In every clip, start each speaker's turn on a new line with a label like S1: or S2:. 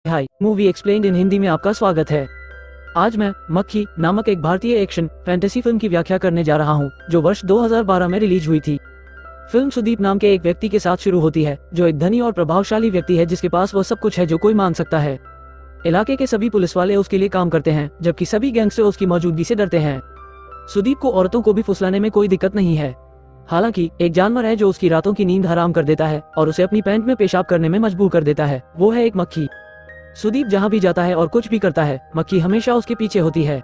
S1: हाय, movie explained इन हिंदी में आपका स्वागत है। आज मैं मक्खी नामक एक भारतीय एक्शन फैंटेसी फिल्म की व्याख्या करने जा रहा हूं, जो वर्ष 2012 में रिलीज हुई थी। फिल्म सुदीप नाम के एक व्यक्ति के साथ शुरू होती है, जो एक धनी और प्रभावशाली व्यक्ति है जिसके पास वो सब कुछ है जो कोई मांग सकता है। इलाके के सभी पुलिस वाले उसके लिए काम करते हैं, जबकि सभी गैंगस्टर उसकी मौजूदगी से डरते हैं। सुदीप को औरतों को भी फुसलाने में कोई दिक्कत नहीं है। हालांकि एक जानवर है जो उसकी रातों की नींद हराम कर देता है और उसे अपनी पैंट में पेशाब करने में मजबूर कर देता है। वो है एक मक्खी। सुदीप जहां भी जाता है और कुछ भी करता है, मक्खी हमेशा उसके पीछे होती है।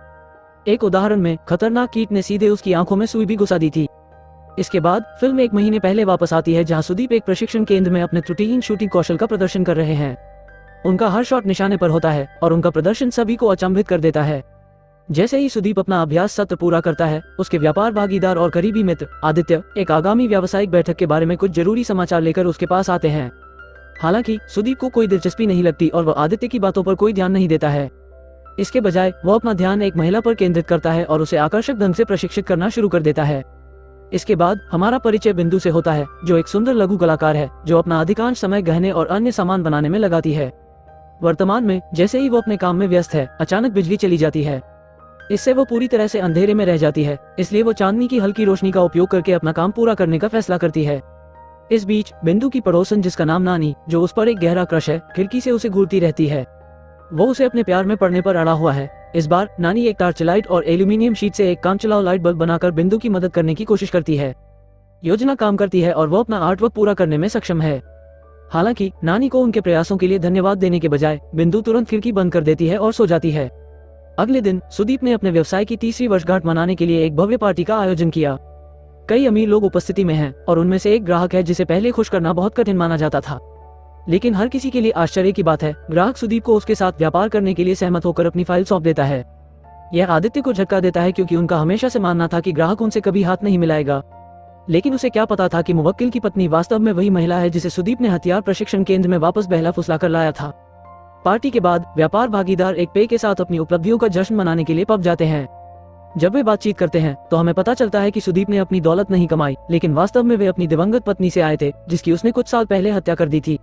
S1: एक उदाहरण में खतरनाक कीट ने सीधे उसकी आंखों में सुई भी घुसा दी थी। इसके बाद फिल्म एक महीने पहले वापस आती है, जहां सुदीप एक प्रशिक्षण केंद्र में अपने त्रुटिहीन शूटिंग कौशल का प्रदर्शन कर रहे हैं। उनका हर शॉट निशाने पर होता है और उनका प्रदर्शन सभी को अचंभित कर देता है। जैसे ही सुदीप अपना अभ्यास सत्र पूरा करता है, उसके व्यापार भागीदार और करीबी मित्र आदित्य एक आगामी व्यावसायिक बैठक के बारे में कुछ जरूरी समाचार लेकर उसके पास आते हैं। हालांकि सुदीप को कोई दिलचस्पी नहीं लगती और वह आदित्य की बातों पर कोई ध्यान नहीं देता है। इसके बजाय वो अपना ध्यान एक महिला पर केंद्रित करता है और उसे आकर्षक ढंग से प्रशिक्षित करना शुरू कर देता है। इसके बाद हमारा परिचय बिंदु से होता है, जो एक सुंदर लघु कलाकार है जो अपना अधिकांश समय गहने और अन्य सामान बनाने में लगाती है। वर्तमान में जैसे ही वो अपने काम में व्यस्त है, अचानक बिजली चली जाती है। इससे वो पूरी तरह से अंधेरे में रह जाती है, इसलिए वो चांदनी की हल्की रोशनी का उपयोग करके अपना काम पूरा करने का फैसला करती है। इस बीच बिंदु की पड़ोसन, जिसका नाम नानी, जो उस पर एक गहरा क्रश है, खिड़की से उसे घूरती रहती है। वो उसे अपने प्यार में पड़ने पर अड़ा हुआ है। इस बार नानी एक टार्च लाइट और एल्यूमिनियम शीट से एक काम चलाओ लाइट बल्ब बनाकर बिंदु की मदद करने की कोशिश करती है। योजना काम करती है और वो अपना आर्टवर्क पूरा करने में सक्षम है। हालांकि नानी को उनके प्रयासों के लिए धन्यवाद देने के बजाय बिंदु तुरंत खिड़की बंद कर देती है और सो जाती है। अगले दिन सुदीप ने अपने व्यवसाय की 3वीं वर्षगांठ मनाने के लिए एक भव्य पार्टी का आयोजन किया। कई अमीर लोग उपस्थिति में हैं और उनमें से एक ग्राहक है जिसे पहले खुश करना बहुत कठिन माना जाता था। लेकिन हर किसी के लिए आश्चर्य की बात है, ग्राहक सुदीप को उसके साथ व्यापार करने के लिए सहमत होकर अपनी फाइल सौंप देता है। यह आदित्य को झटका देता है, क्योंकि उनका हमेशा से मानना था कि ग्राहक उनसे कभी हाथ नहीं मिलाएगा। लेकिन उसे क्या पता था कि मुवक्किल की पत्नी वास्तव में वही महिला है जिसे सुदीप ने हथियार प्रशिक्षण केंद्र में वापस बहला फुसला कर लाया था। पार्टी के बाद व्यापार भागीदार एक पेय के साथ अपनी उपलब्धियों का जश्न मनाने के लिए पब जाते हैं। जब वे बातचीत करते हैं तो हमें पता चलता है कि सुदीप ने अपनी दौलत नहीं कमाई, लेकिन वास्तव में वे अपनी दिवंगत पत्नी से आए थे, जिसकी उसने कुछ साल पहले हत्या कर दी थी।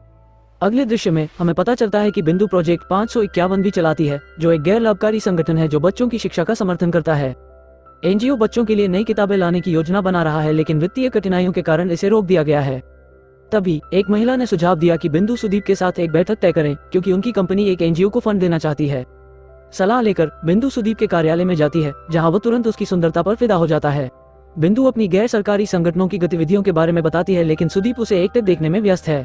S1: अगले दृश्य में हमें पता चलता है कि बिंदु प्रोजेक्ट 551 भी चलाती है, जो एक गैर लाभकारी संगठन है जो बच्चों की शिक्षा का समर्थन करता है। एनजीओ बच्चों के लिए नई किताबें लाने की योजना बना रहा है, लेकिन वित्तीय कठिनाइयों के कारण इसे रोक दिया गया है। तभी एक महिला ने सुझाव दिया कि बिंदु सुदीप के साथ एक बैठक तय करें, क्योंकि उनकी कंपनी एक एनजीओ को फंड देना चाहती है। सलाह लेकर बिंदु सुदीप के कार्यालय में जाती है, जहां वो तुरंत उसकी सुंदरता पर फिदा हो जाता है। बिंदु अपनी गैर सरकारी संगठनों की गतिविधियों के बारे में बताती है, लेकिन सुदीप उसे एकटक देखने में व्यस्त है।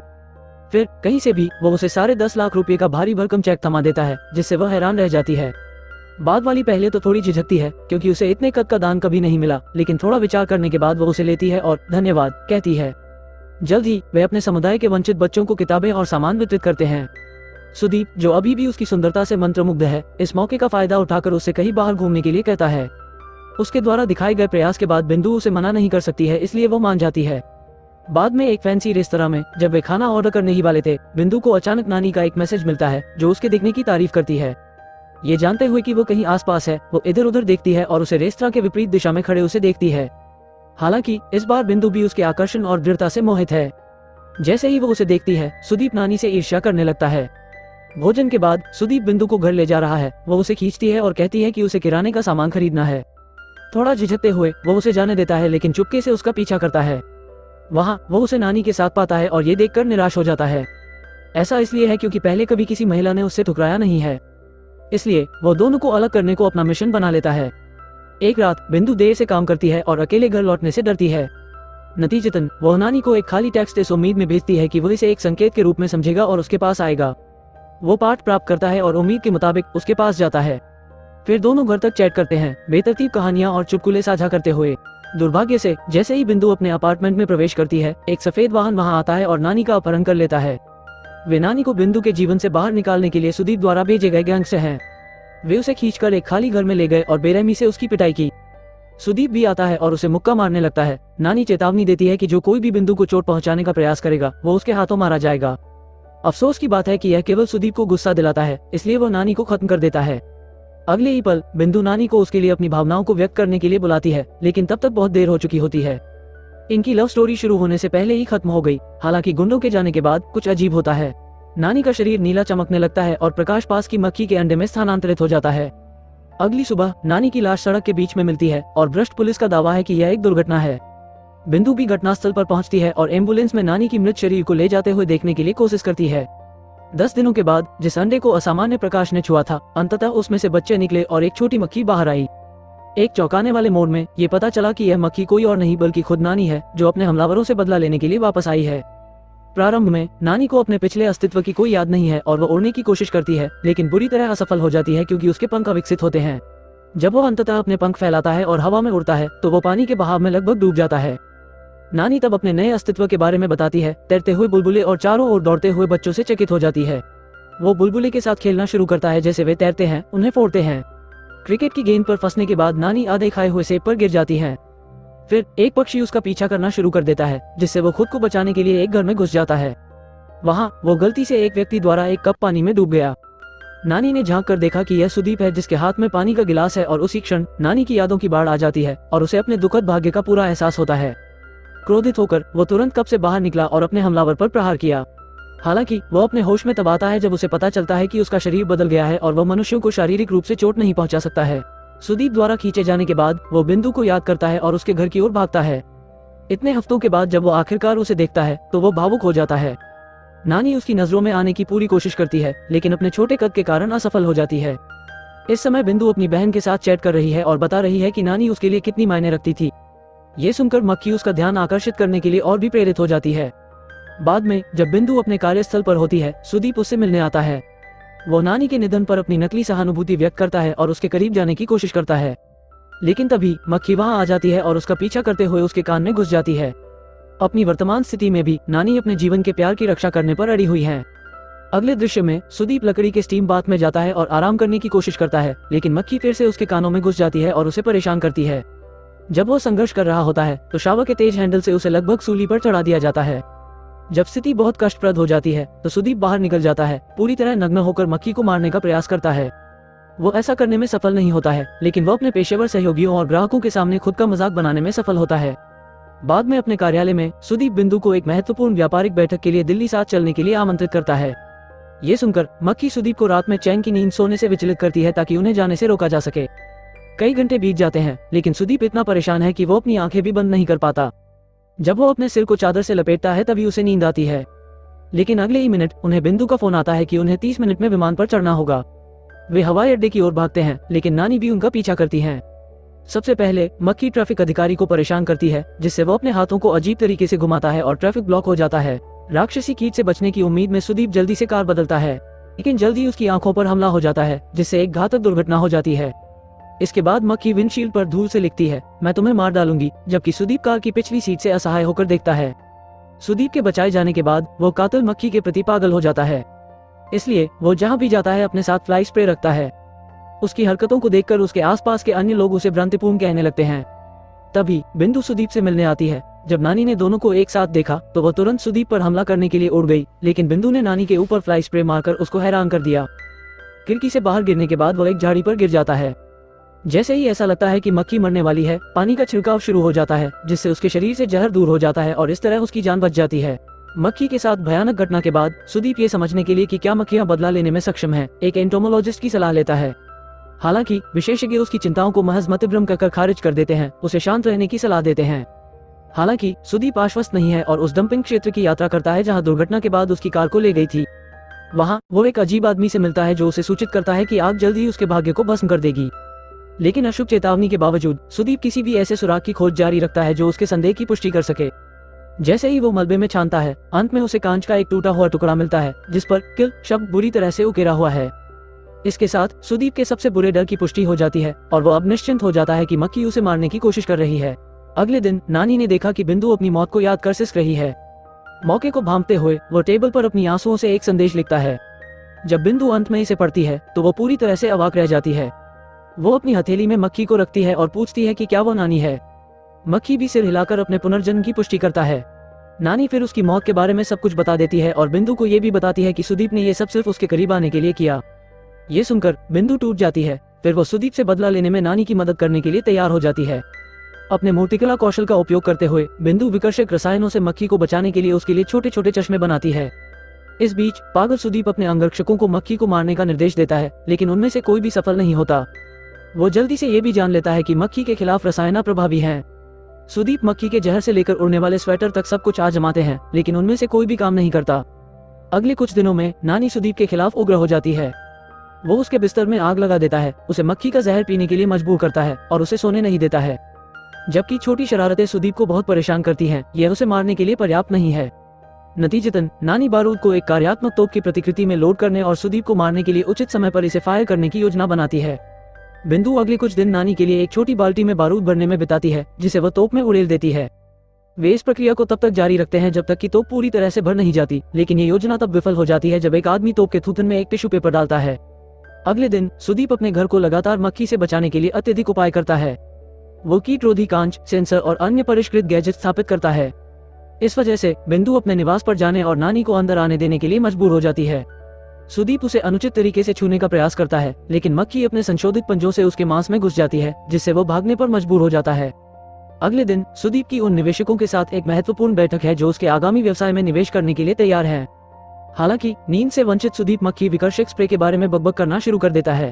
S1: फिर कहीं से भी वो उसे 10.5 लाख रुपए का भारी भरकम चेक थमा देता है, जिससे वह हैरान रह जाती है। बाद वाली पहले तो थोड़ी झिझकती है, क्योंकि उसे इतने कद का दान कभी नहीं मिला, लेकिन थोड़ा विचार करने के बाद वो उसे लेती है और धन्यवाद कहती है। जल्द ही वे अपने समुदाय के वंचित बच्चों को किताबें और सामान वितरित करते हैं। सुदीप, जो अभी भी उसकी सुंदरता से मंत्रमुग्ध है, इस मौके का फायदा उठाकर उससे कहीं बाहर घूमने के लिए कहता है। उसके द्वारा दिखाए गए प्रयास के बाद बिंदु उसे मना नहीं कर सकती है, इसलिए वो मान जाती है। बाद में एक फैंसी रेस्तरां में जब वे खाना ऑर्डर करने ही वाले थे, बिंदु को अचानक नानी का एक मैसेज मिलता है, जो उसके दिखने की तारीफ करती है। ये जानते हुए कि वो कहीं आसपास है, वो इधर उधर देखती है और उसे रेस्तरां के विपरीत दिशा में खड़े उसे देखती है। हालांकि इस बार बिंदु भी उसके आकर्षण और दृढ़ता से मोहित है। जैसे ही वो उसे देखती है, सुदीप नानी से ईर्ष्या करने लगता है। भोजन के बाद सुदीप बिंदु को घर ले जा रहा है। वो उसे खींचती है और कहती है कि उसे किराने का सामान खरीदना है। थोड़ा झिझकते हुए वो उसे जाने देता है, लेकिन चुपके से उसका पीछा करता है। वहाँ वो उसे नानी के साथ पाता है और ये देखकर निराश हो जाता है। ऐसा इसलिए है क्योंकि पहले कभी किसी महिला ने उससे ठुकराया नहीं है, इसलिए वो दोनों को अलग करने को अपना मिशन बना लेता है। एक रात बिंदु देर से काम करती है और अकेले घर लौटने से डरती है। नतीजतन वो नानी को एक खाली टेक्स्ट इस उम्मीद में भेजती है कि वो इसे एक संकेत के रूप में समझेगा और उसके पास आएगा। वो पाठ प्राप्त करता है और उम्मीद के मुताबिक उसके पास जाता है। फिर दोनों घर तक चैट करते हैं, बेतरतीब कहानियां और चुटकुले साझा करते हुए। दुर्भाग्य से जैसे ही बिंदु अपने अपार्टमेंट में प्रवेश करती है, एक सफेद वाहन वहां आता है और नानी का अपहरण कर लेता है। वे नानी को बिंदु के जीवन से बाहर निकालने के लिए सुदीप द्वारा भेजे गए गैंगस्टर हैं। वे उसे खींचकर एक खाली घर में ले गए और बेरहमी से उसकी पिटाई की। सुदीप भी आता है और उसे मुक्का मारने लगता है। नानी चेतावनी देती है कि जो कोई भी बिंदु को चोट पहुंचाने का प्रयास करेगा, वो उसके हाथों मारा जाएगा। अफसोस की बात है कि यह केवल सुदीप को गुस्सा दिलाता है, इसलिए वो नानी को खत्म कर देता है। अगले ही पल बिंदु नानी को उसके लिए अपनी भावनाओं को व्यक्त करने के लिए बुलाती है, लेकिन तब तक बहुत देर हो चुकी होती है। इनकी लव स्टोरी शुरू होने से पहले ही खत्म हो गई। हालांकि गुंडों के जाने के बाद कुछ अजीब होता है। नानी का शरीर नीला चमकने लगता है और प्रकाश पास की मक्खी के अंडे में स्थानांतरित हो जाता है। अगली सुबह नानी की लाश सड़क के बीच में मिलती है और भ्रष्ट पुलिस का दावा है कि यह एक दुर्घटना है। बिंदु भी घटनास्थल पर पहुंचती है और एम्बुलेंस में नानी की मृत शरीर को ले जाते हुए देखने के लिए कोशिश करती है। 10 दिनों के बाद जिस अंडे को असामान्य प्रकाश ने छुआ था, अंततः उसमें से बच्चे निकले और एक छोटी मक्खी बाहर आई। एक चौंकाने वाले मोड़ में ये पता चला कि यह मक्खी कोई और नहीं बल्कि खुद नानी है, जो अपने हमलावरों से बदला लेने के लिए वापस आई है। प्रारंभ में नानी को अपने पिछले अस्तित्व की कोई याद नहीं है और वो उड़ने की कोशिश करती है, लेकिन बुरी तरह असफल हो जाती है क्योंकि उसके पंख अविकसित होते हैं। जब वो अंततः अपने पंख फैलाता है और हवा में उड़ता है तो वो पानी के बहाव में लगभग डूब जाता है। नानी तब अपने नए अस्तित्व के बारे में बताती है, तैरते हुए बुलबुले और चारों ओर दौड़ते हुए बच्चों से चकित हो जाती है। वो बुलबुले के साथ खेलना शुरू करता है जैसे वे तैरते हैं, उन्हें फोड़ते हैं। क्रिकेट की गेंद पर फंसने के बाद नानी आधे खाए हुए सेब पर गिर जाती है। फिर एक पक्षी उसका पीछा करना शुरू कर देता है, जिससे वो खुद को बचाने के लिए एक घर में घुस जाता है। वहाँ वो गलती से एक व्यक्ति द्वारा एक कप पानी में डूब गया। नानी ने झांक कर देखा कि यह सुदीप है, जिसके हाथ में पानी का गिलास है, और उसी क्षण नानी की यादों की बाढ़ आ जाती है और उसे अपने दुखद भाग्य का पूरा एहसास होता है। क्रोधित होकर वो तुरंत कप से बाहर निकला और अपने हमलावर पर प्रहार किया। हालांकि वो अपने होश में तब आता है जब उसे पता चलता है कि उसका शरीर बदल गया है और वह मनुष्यों को शारीरिक रूप से चोट नहीं पहुंचा सकता है। सुदीप द्वारा खींचे जाने के बाद वो बिंदु को याद करता है और उसके घर की ओर भागता है। इतने हफ्तों के बाद जब वो आखिरकार उसे देखता है तो वो भावुक हो जाता है। नानी उसकी नजरों में आने की पूरी कोशिश करती है, लेकिन अपने छोटे कद के कारण असफल हो जाती है। इस समय बिंदु अपनी बहन के साथ चैट कर रही है और बता रही है कि नानी उसके लिए कितनी मायने रखती थी। ये सुनकर मक्खी उसका ध्यान आकर्षित करने के लिए और भी प्रेरित हो जाती है। बाद में जब बिंदु अपने कार्यस्थल पर होती है, सुदीप उससे मिलने आता है। वो नानी के निधन पर अपनी नकली सहानुभूति व्यक्त करता है और उसके करीब जाने की कोशिश करता है, लेकिन तभी मक्खी वहां आ जाती है और उसका पीछा करते हुए उसके कान में घुस जाती है। अपनी वर्तमान स्थिति में भी नानी अपने जीवन के प्यार की रक्षा करने पर अड़ी हुई है। अगले दृश्य में सुदीप लकड़ी के स्टीम बाथ में जाता है और आराम करने की कोशिश करता है, लेकिन मक्खी फिर से उसके कानों में घुस जाती है और उसे परेशान करती है। जब वो संघर्ष कर रहा होता है तो शावर के तेज हैंडल से उसे लगभग सूली पर चढ़ा दिया जाता है। जब स्थिति बहुत कष्टप्रद हो जाती है तो सुदीप बाहर निकल जाता है, पूरी तरह नग्न होकर मक्खी को मारने का प्रयास करता है। वो ऐसा करने में सफल नहीं होता है, लेकिन वो अपने पेशेवर सहयोगियों और ग्राहकों के सामने खुद का मजाक बनाने में सफल होता है। बाद में अपने कार्यालय में सुदीप बिंदु को एक महत्वपूर्ण व्यापारिक बैठक के लिए दिल्ली साथ चलने के लिए आमंत्रित करता है। ये सुनकर मक्खी सुदीप को रात में चैन की नींद सोने से विचलित करती है ताकि उन्हें जाने से रोका जा सके। कई घंटे बीत जाते हैं, लेकिन सुदीप इतना परेशान है कि वो अपनी आंखें भी बंद नहीं कर पाता। जब वो अपने सिर को चादर से लपेटता है तभी उसे नींद आती है, लेकिन अगले ही मिनट उन्हें बिंदु का फोन आता है कि उन्हें 30 मिनट में विमान पर चढ़ना होगा। वे हवाई अड्डे की ओर भागते हैं, लेकिन नानी भी उनका पीछा करती हैं। सबसे पहले मक्खी ट्रैफिक अधिकारी को परेशान करती है, जिससे वो अपने हाथों को अजीब तरीके से घुमाता है और ट्रैफिक ब्लॉक हो जाता है। राक्षसी कीट से बचने की उम्मीद में सुदीप जल्दी से कार बदलता है, लेकिन जल्दी उसकी आंखों पर हमला हो जाता है, जिससे एक घातक दुर्घटना हो जाती है। इसके बाद मक्खी विंडशील्ड पर धूल से लिखती है, मैं तुम्हें मार डालूंगी, जबकि सुदीप कार की पिछली सीट से असहाय होकर देखता है। सुदीप के बचाए जाने के बाद वो कातिल मक्खी के प्रति पागल हो जाता है, इसलिए वो जहाँ भी जाता है अपने साथ फ्लाई स्प्रे रखता है। उसकी हरकतों को देखकर उसके आसपास के अन्य लोग उसे भ्रांतिपूर्ण कहने लगते हैं। तभी बिंदु सुदीप से मिलने आती है। जब नानी ने दोनों को एक साथ देखा तो वह तुरंत सुदीप पर हमला करने के लिए उड़ गई, लेकिन बिंदु ने नानी के ऊपर फ्लाई स्प्रे मारकर उसको हैरान कर दिया। खिड़की से बाहर गिरने के बाद वह एक झाड़ी पर गिर जाता है। जैसे ही ऐसा लगता है कि मक्खी मरने वाली है, पानी का छिड़काव शुरू हो जाता है, जिससे उसके शरीर से जहर दूर हो जाता है और इस तरह उसकी जान बच जाती है। मक्खी के साथ भयानक घटना के बाद सुदीप ये समझने के लिए कि क्या मक्खियां बदला लेने में सक्षम हैं, एक एंटोमोलॉजिस्ट की सलाह लेता है। हालांकि विशेषज्ञ उसकी चिंताओं को महज मतिभ्रम कहकर खारिज कर देते हैं, उसे शांत रहने की सलाह देते हैं। हालांकि सुदीप आश्वस्त नहीं है और उस डंपिंग क्षेत्र की यात्रा करता है जहां दुर्घटना के बाद उसकी कार को ले गई थी। वहां वो एक अजीब आदमी से मिलता है जो उसे सूचित करता है कि आग जल्दी ही उसके भाग्य को भस्म कर देगी। लेकिन अशुभ चेतावनी के बावजूद सुदीप किसी भी ऐसे सुराग की खोज जारी रखता है जो उसके संदेह की पुष्टि कर सके। जैसे ही वो मलबे में छानता है, अंत में उसे कांच का एक टूटा हुआ टुकड़ा मिलता है जिस पर किल शब्द बुरी तरह से उकेरा हुआ है। इसके साथ सुदीप के सबसे बुरे डर की पुष्टि हो जाती है और वो अब निश्चिंत हो जाता है कि मक्खी उसे मारने की कोशिश कर रही है। अगले दिन नानी ने देखा कि बिंदु अपनी मौत को याद कर सिसक रही है। मौके को भांपते हुए वो टेबल पर अपनी आंसुओं से एक संदेश लिखता है। जब बिंदु अंत में इसे पढ़ती है तो वो पूरी तरह से अवाक रह जाती है। वो अपनी हथेली में मक्खी को रखती है और पूछती है कि क्या वो नानी है। मक्खी भी सिर हिलाकर अपने पुनर्जन्म की पुष्टि करता है। नानी फिर उसकी मौत के बारे में सब कुछ बता देती है और बिंदु को ये भी बताती है कि सुदीप ने ये सब सिर्फ उसके करीब आने के लिए किया। ये सुनकर बिंदु टूट जाती है। फिर वो सुदीप से बदला लेने में नानी की मदद करने के लिए तैयार हो जाती है। अपने मूर्तिकला कौशल का उपयोग करते हुए बिंदु विकर्षक रसायनों से मक्खी को बचाने के लिए उसके लिए छोटे छोटे चश्मे बनाती है। इस बीच पागल सुदीप अपने अंगरक्षकों को मक्खी को मारने का निर्देश देता है, लेकिन उनमें से कोई भी सफल नहीं होता। वो जल्दी से ये भी जान लेता है कि मक्खी के खिलाफ रसायन प्रभावी हैं। सुदीप मक्खी के जहर से लेकर उड़ने वाले स्वेटर तक सब कुछ आजमाते हैं, लेकिन उनमें से कोई भी काम नहीं करता। अगले कुछ दिनों में नानी सुदीप के खिलाफ उग्र हो जाती है। वो उसके बिस्तर में आग लगा देता है, उसे मक्खी का जहर पीने के लिए मजबूर करता है और उसे सोने नहीं देता है। जबकि छोटी शरारतें सुदीप को बहुत परेशान करती हैं, यह उसे मारने के लिए पर्याप्त नहीं है। नतीजतन नानी बारूद को एक कार्यात्मक तोप की प्रतिकृति में लोड करने और सुदीप को मारने के लिए उचित समय पर इसे फायर करने की योजना बनाती है। बिंदु अगले कुछ दिन नानी के लिए एक छोटी बाल्टी में बारूद भरने में बिताती है, जिसे वह तोप में उड़ेल देती है। वे इस प्रक्रिया को तब तक जारी रखते हैं जब तक कि तोप पूरी तरह से भर नहीं जाती, लेकिन ये योजना तब विफल हो जाती है जब एक आदमी तोप के थूथन में एक टिश्यू पेपर डालता है। अगले दिन सुदीप अपने घर को लगातार मक्खी से बचाने के लिए अत्यधिक उपाय करता है। वो कीटरोधी कांच, सेंसर और अन्य परिष्कृत गैजेट स्थापित करता है। इस वजह से बिंदु अपने निवास पर जाने और नानी को अंदर आने देने के लिए मजबूर हो जाती है। सुदीप उसे अनुचित तरीके से छूने का प्रयास करता है, लेकिन मक्खी अपने संशोधित पंजों से उसके मांस में घुस जाती है, जिससे वो भागने पर मजबूर हो जाता है। अगले दिन सुदीप की उन निवेशकों के साथ एक महत्वपूर्ण बैठक है जो उसके आगामी व्यवसाय में निवेश करने के लिए तैयार हैं। हालांकि नींद से वंचित सुदीप मक्खी विकर्षक स्प्रे के बारे में बकबक करना शुरू कर देता है।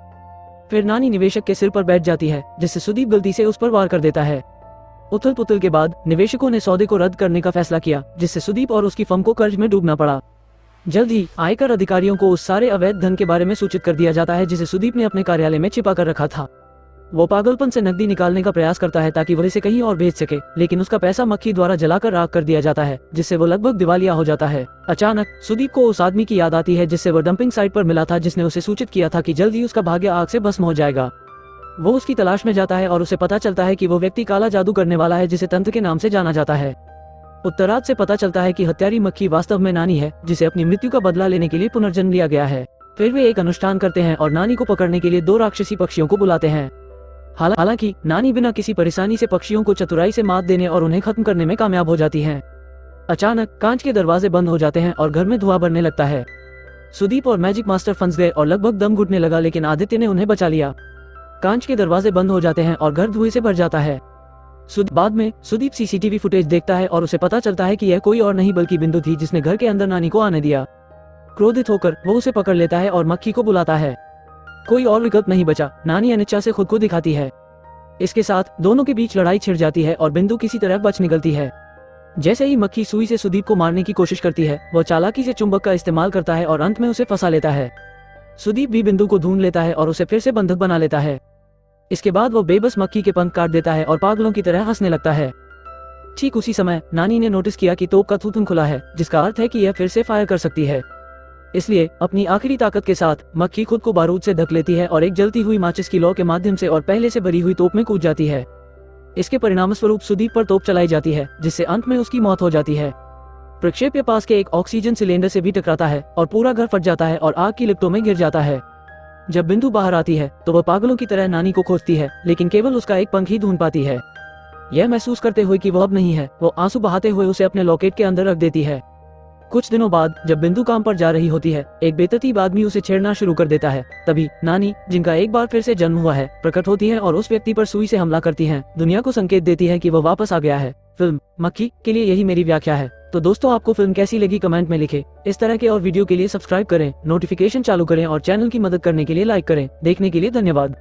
S1: फिर नानी निवेशक के सिर पर बैठ जाती है, जिससे सुदीप गलती से उस पर वार कर देता है। उथल पुथल के बाद निवेशकों ने सौदे को रद्द करने का फैसला किया, जिससे सुदीप और उसकी फर्म को कर्ज में डूबना पड़ा। जल्द ही आयकर अधिकारियों को उस सारे अवैध धन के बारे में सूचित कर दिया जाता है जिसे सुदीप ने अपने कार्यालय में छिपा कर रखा था। वो पागलपन से नकदी निकालने का प्रयास करता है ताकि वह इसे कहीं और भेज सके, लेकिन उसका पैसा मक्खी द्वारा जलाकर राख कर दिया जाता है, जिससे वो लगभग दिवालिया हो जाता है। अचानक सुदीप को उस आदमी की याद आती है जिससे वो डंपिंग साइट पर मिला था, जिसने उसे सूचित किया था कि जल्द ही उसका भाग्य आग से भस्म हो जाएगा। वो उसकी तलाश में जाता है और उसे पता चलता है कि वो व्यक्ति काला जादू करने वाला है, जिसे तंत्र के नाम से जाना जाता है। उत्तरार्ध से पता चलता है कि हत्यारी मक्खी वास्तव में नानी है, जिसे अपनी मृत्यु का बदला लेने के लिए पुनर्जन्म लिया गया है। फिर वे एक अनुष्ठान करते हैं और नानी को पकड़ने के लिए 2 राक्षसी पक्षियों को बुलाते हैं। हालांकि नानी बिना किसी परेशानी से पक्षियों को चतुराई से मात देने और उन्हें खत्म करने में कामयाब हो जाती हैं। अचानक कांच के दरवाजे बंद हो जाते हैं और घर में धुआं बढ़ने लगता है। सुदीप और मैजिक मास्टर फंस गए और लगभग दम घुटने लगा, लेकिन आदित्य ने उन्हें बचा लिया। कांच के दरवाजे बंद हो जाते हैं और घर धुएं से भर जाता है। बाद में सुदीप सीसीटीवी फुटेज देखता है और उसे पता चलता है कि यह कोई और नहीं बल्कि बिंदु थी, जिसने घर के अंदर नानी को आने दिया। क्रोधित होकर वो उसे पकड़ लेता है और मक्खी को बुलाता है। कोई और विकल्प नहीं बचा, नानी अनिच्छा से खुद को दिखाती है। इसके साथ दोनों के बीच लड़ाई छिड़ जाती है और बिंदु किसी तरह बच निकलती है। जैसे ही मक्खी सुई से सुदीप को मारने की कोशिश करती है, वह चालाकी से चुंबक का इस्तेमाल करता है और अंत में उसे फंसा लेता है। सुदीप भी बिंदु को ढूंढ लेता है और उसे फिर से बंधक बना लेता है। इसके बाद वो बेबस मक्खी के पंख काट देता है और पागलों की तरह हंसने लगता है। ठीक उसी समय नानी ने नोटिस किया कि तोप का थूथन खुला है, जिसका अर्थ है कि यह फिर से फायर कर सकती है। इसलिए अपनी आखिरी ताकत के साथ मक्खी खुद को बारूद से ढक लेती है और एक जलती हुई माचिस की लौ के माध्यम से और पहले से भरी हुई तोप में कूद जाती है। इसके परिणामस्वरूप सुदीप पर तोप चलाई जाती है, जिससे अंत में उसकी मौत हो जाती है। प्रक्षेप्य पास के एक ऑक्सीजन सिलेंडर से भी टकराता है और पूरा घर फट जाता है और आग की लिपटों में गिर जाता है। जब बिंदु बाहर आती है तो वह पागलों की तरह नानी को खोजती है, लेकिन केवल उसका एक पंख ही ढूंढ पाती है। यह महसूस करते हुए कि वह अब नहीं है, वो आंसू बहाते हुए उसे अपने लॉकेट के अंदर रख देती है। कुछ दिनों बाद जब बिंदु काम पर जा रही होती है, एक बेतरतीब आदमी उसे छेड़ना शुरू कर देता है। तभी नानी, जिनका एक बार फिर से जन्म हुआ है, प्रकट होती है और उस व्यक्ति पर सुई से हमला करती है, दुनिया को संकेत देती है कि वह वापस आ गया है। फिल्म मक्खी के लिए यही मेरी व्याख्या है। तो दोस्तों, आपको फिल्म कैसी लगी कमेंट में लिखें। इस तरह के और वीडियो के लिए सब्सक्राइब करें, नोटिफिकेशन चालू करें और चैनल की मदद करने के लिए लाइक करें। देखने के लिए धन्यवाद।